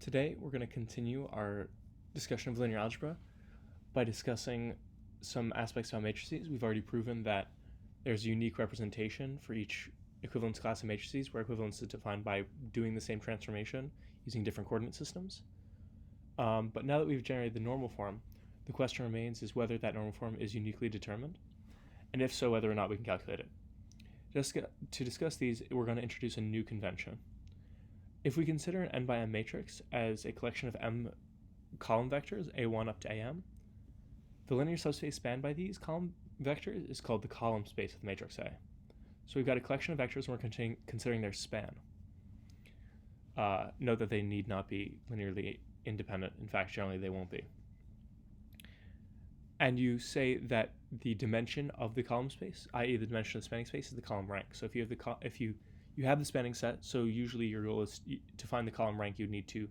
Today, we're going to continue our discussion of linear algebra by discussing some aspects about matrices. We've already proven that there's a unique representation for each equivalence class of matrices, where equivalence is defined by doing the same transformation using different coordinate systems. But now that we've generated the normal form, the question remains is whether that normal form is uniquely determined, and if so, whether or not we can calculate it. To discuss these, we're going to introduce a new convention. If we consider an n by m matrix as a collection of m column vectors, a1 up to am, the linear subspace spanned by these column vectors is called the column space of the matrix A. So we've got a collection of vectors and we're considering their span. Note that they need not be linearly independent. In fact, generally they won't be. And you say that the dimension of the column space, i.e. the dimension of the spanning space, is the column rank. So if you have you have the spanning set, so usually your goal is to find the column rank, you'd need to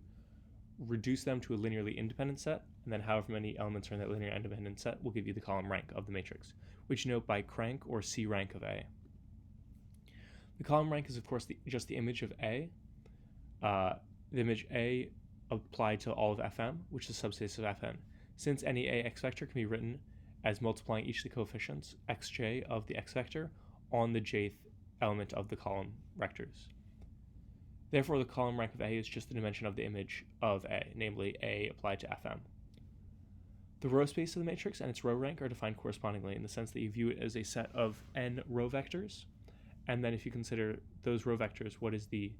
reduce them to a linearly independent set, and then however many elements are in that linear independent set will give you the column rank of the matrix, which you note by crank or C rank of A. The column rank is, of course, just the image of A, the image A applied to all of Fm, which is a subspace of Fn. Since any AX vector can be written as multiplying each of the coefficients xj of the X vector on the jth element of the column vectors. Therefore, the column rank of A is just the dimension of the image of A, namely A applied to Fm. The row space of the matrix and its row rank are defined correspondingly in the sense that you view it as a set of n row vectors, and then if you consider those row vectors, what is the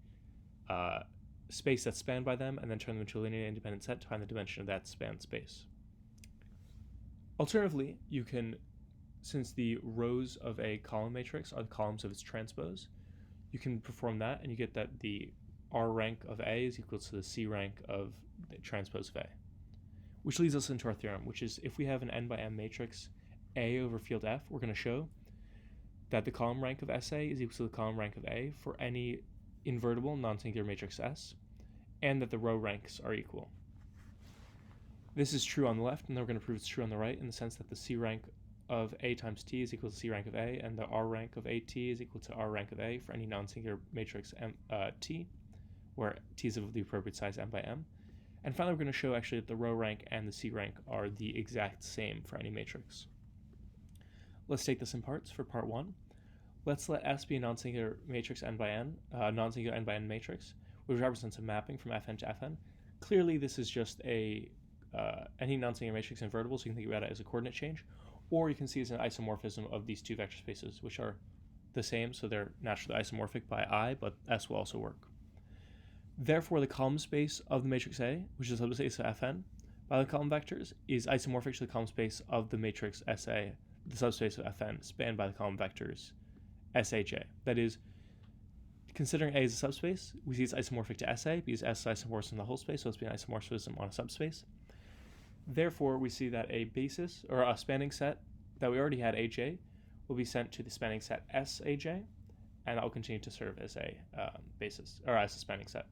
space that's spanned by them, and then turn them into a linearly independent set to find the dimension of that spanned space. Alternatively, you can, since the rows of a column matrix are the columns of its transpose, you can perform that and you get that the R rank of A is equal to the C rank of the transpose of A. Which leads us into our theorem, which is if we have an n by m matrix A over field F, we're going to show that the column rank of SA is equal to the column rank of A for any invertible non-singular matrix S, and that the row ranks are equal. This is true on the left, and then we're going to prove it's true on the right in the sense that the C rank of A times T is equal to C rank of A, and the R rank of AT is equal to R rank of A for any non-singular matrix T, where T is of the appropriate size m by m. And finally, we're going to show actually that the row rank and the C rank are the exact same for any matrix. Let's take this in parts. For part 1, let's let S be a non-singular matrix n by n, non-singular n by n matrix, which represents a mapping from Fn to Fn. Clearly, this is just a any non-singular matrix invertible, so you can think about it as a coordinate change, or you can see it as an isomorphism of these two vector spaces, which are the same, so they're naturally isomorphic by I, but S will also work. Therefore, the column space of the matrix A, which is a subspace of Fn, by the column vectors, is isomorphic to the column space of the matrix SA, the subspace of Fn, spanned by the column vectors Saj. That is, considering A as a subspace, we see it's isomorphic to SA because S is isomorphism in the whole space, so it's being isomorphism on a subspace. Therefore, we see that a basis, or a spanning set that we already had Aj, will be sent to the spanning set Saj, and that will continue to serve as a basis, or as a spanning set.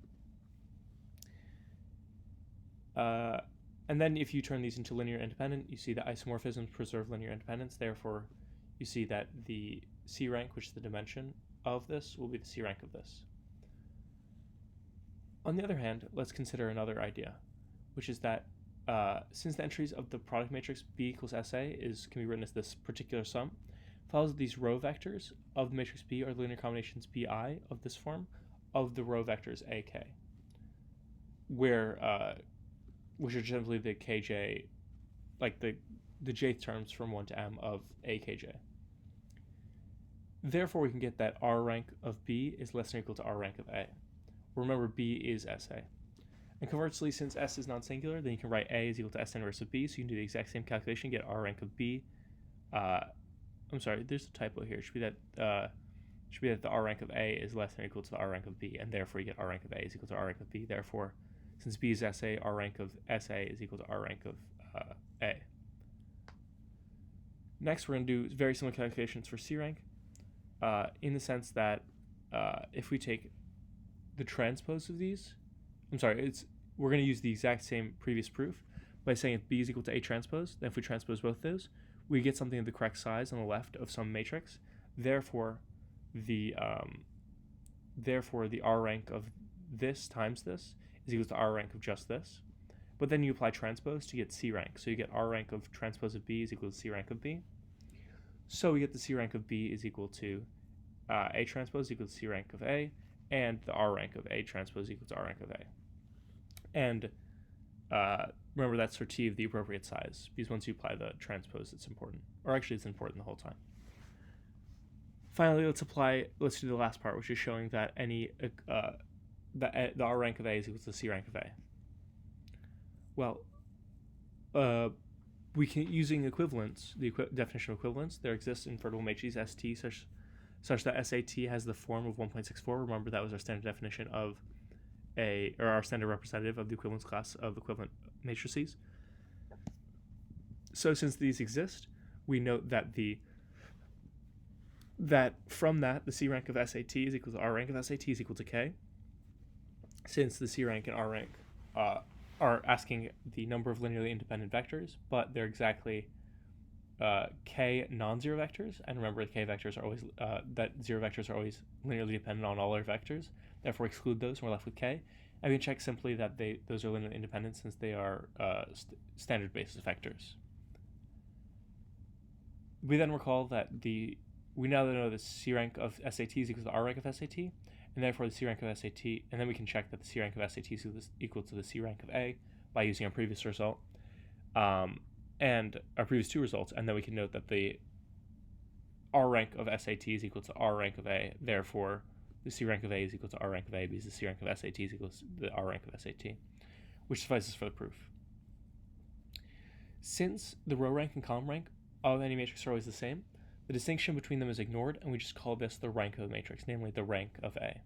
And then if you turn these into linear independent, you see that isomorphisms preserve linear independence. Therefore, you see that the C rank, which is the dimension of this, will be the C rank of this. On the other hand, let's consider another idea, which is that since the entries of the product matrix B equals SA can be written as this particular sum, follows that these row vectors of the matrix B are the linear combinations Bi of this form of the row vectors AK, where which are generally the Kj, like the jth terms from 1 to m of AKJ. Therefore, we can get that R rank of B is less than or equal to R rank of A. Remember, B is SA. And conversely, since S is non-singular, then you can write A is equal to S inverse of B, so you can do the exact same calculation, get R rank of B. I'm sorry, there's a typo here. It should be that the R rank of A is less than or equal to the R rank of B, and therefore you get R rank of A is equal to R rank of B. Therefore, since B is SA, R rank of SA is equal to R rank of A. Next, we're going to do very similar calculations for C rank, in the sense that if we take the transpose of these, we're going to use the exact same previous proof by saying if B is equal to A transpose, then if we transpose both those, we get something of the correct size on the left of some matrix. Therefore, the R rank of this times this is equal to R rank of just this. But then you apply transpose to get C rank. So you get R rank of transpose of B is equal to C rank of B. So we get the C rank of B is equal to A transpose equal to C rank of A, and the R rank of A transpose equal to R rank of A. And remember, that's for T of the appropriate size, because once you apply the transpose, it's important. Or actually, it's important the whole time. Finally, let's do the last part, which is showing that the R rank of A is equal to the C rank of A. Well, we can, using equivalence, the definition of equivalence, there exists invertible matrices ST such that SAT has the form of 1.64. Remember, that was our standard definition of our standard representative of the equivalence class of equivalent matrices. So since these exist, we note that from that, the C rank of SAT is equal to R rank of SAT is equal to K, since the C rank and R rank are asking the number of linearly independent vectors, but they're exactly K non-zero vectors. And remember, K vectors are always that zero vectors are always linearly dependent on all our vectors. Therefore, exclude those, and we're left with K. And we can check simply that those are linearly independent since they are standard basis vectors. We then recall that we now know the C rank of SAT is equal to R rank of SAT, and therefore the C rank of SAT, and then we can check that the C rank of SAT is equal to the C rank of A by using our previous result, and our previous two results, and then we can note that the R rank of SAT is equal to R rank of A, therefore the C rank of A is equal to R rank of A because the C rank of SAT is equal to the R rank of SAT, which suffices for the proof. Since the row rank and column rank of any matrix are always the same, the distinction between them is ignored, and we just call this the rank of the matrix, namely the rank of A.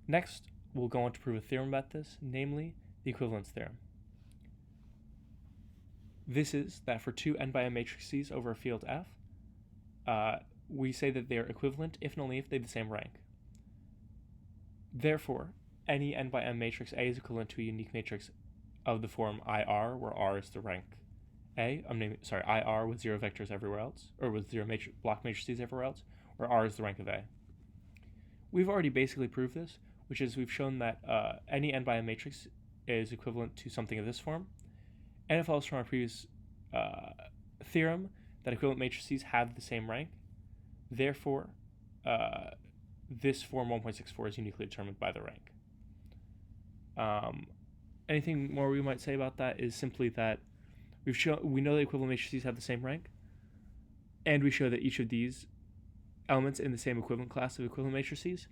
Next, we'll go on to prove a theorem about this, namely the equivalence theorem. This is that for two n by m matrices over a field F, we say that they are equivalent if and only if they have the same rank. Therefore, any n by m matrix A is equivalent to a unique matrix of the form IR, where R is the rank A. IR with zero vectors everywhere else, or with zero block matrices everywhere else, where R is the rank of A. We've already basically proved this, which is we've shown that any n by m matrix is equivalent to something of this form, and it follows from our previous theorem that equivalent matrices have the same rank. Therefore, this form 1.64 is uniquely determined by the rank. Anything more we might say about that is simply that we know that equivalent matrices have the same rank, and we show that each of these elements in the same equivalent class of equivalent matrices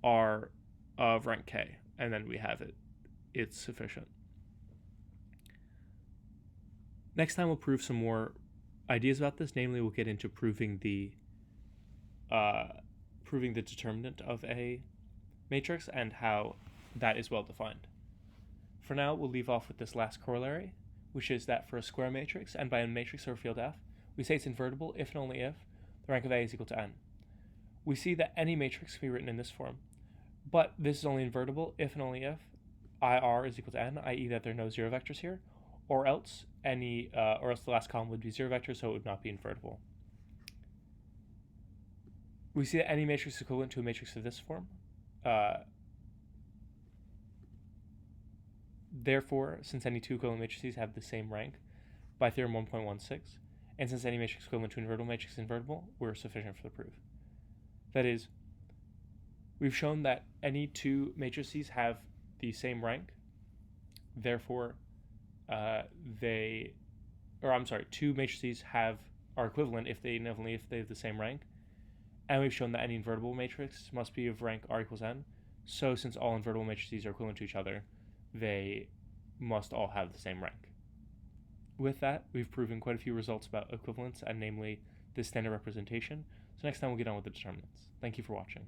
are of rank K, and then we have it. It's sufficient. Next time we'll prove some more ideas about this, namely we'll get into proving the determinant of a matrix and how that is well defined. For now, we'll leave off with this last corollary, which is that for a square matrix, n by n matrix over field F, we say it's invertible if and only if the rank of A is equal to n. We see that any matrix can be written in this form, but this is only invertible if and only if IR is equal to n, i.e. that there are no zero vectors here, or else the last column would be zero vectors, so it would not be invertible. We see that any matrix is equivalent to a matrix of this form. Therefore, since any two equivalent matrices have the same rank by theorem 1.16, and since any matrix equivalent to an invertible matrix is invertible, we're sufficient for the proof. That is, we've shown that any two matrices have the same rank. Therefore, two matrices are equivalent if they have the same rank. And we've shown that any invertible matrix must be of rank R equals n. So since all invertible matrices are equivalent to each other, they must all have the same rank. With that, we've proven quite a few results about equivalence, and namely this standard representation. So next time we'll get on with the determinants. Thank you for watching.